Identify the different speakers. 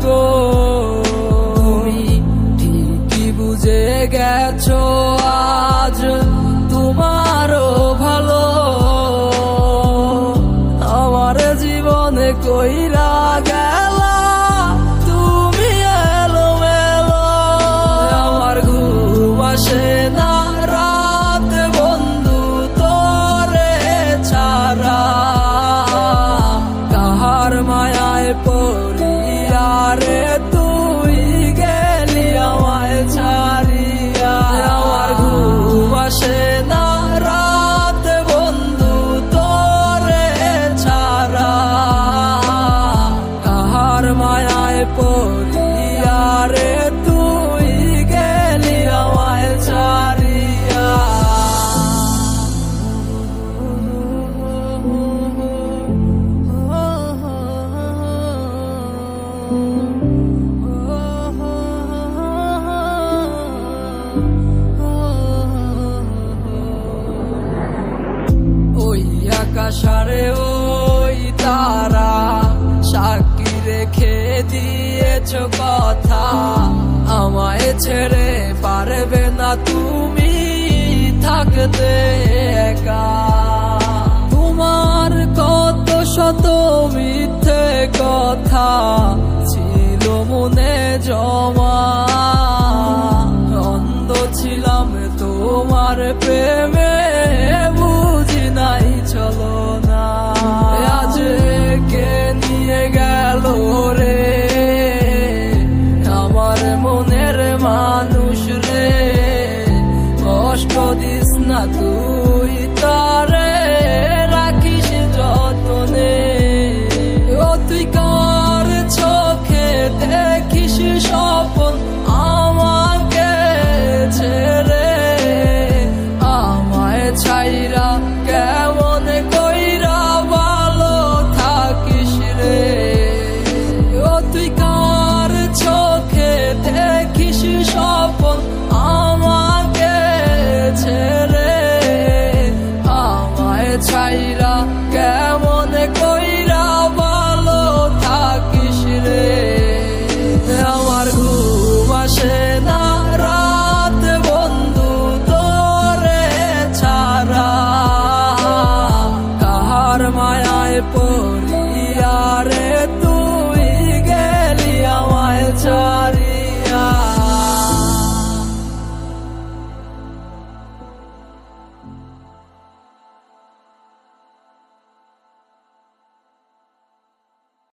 Speaker 1: গো। তুমি ঠিকই বুঝে গেছো আজ তোমারও ভালো, আমার জীবনে কইরা গেলা তুমি এলোমেলো। আমার ঘুম আসে না রাত বন্ধু তোরে ছাড়া, কাহার মায়ায় পড়িয়া রে তুই গেলি আমায় ছাড়িয়া। আমার ঘুম আসে না রাত বন্ধু তোরে ছাড়া, কাহার মায়ায় পড়িয়া রে তুই গেলি আমায় ছাড়িয়া। ওই আকাশারে ওই তারা সাক্ষী রেখে দিয়েছ কথা, আমায় ছেড়ে পারবে না তুমি থাকতে একা। তোমার কত শত মিথ্যে কথা ছিল মনে জমা, অন্ধ ছিলাম তোমার প্রেমে বুঝি নাই চলো না। আজ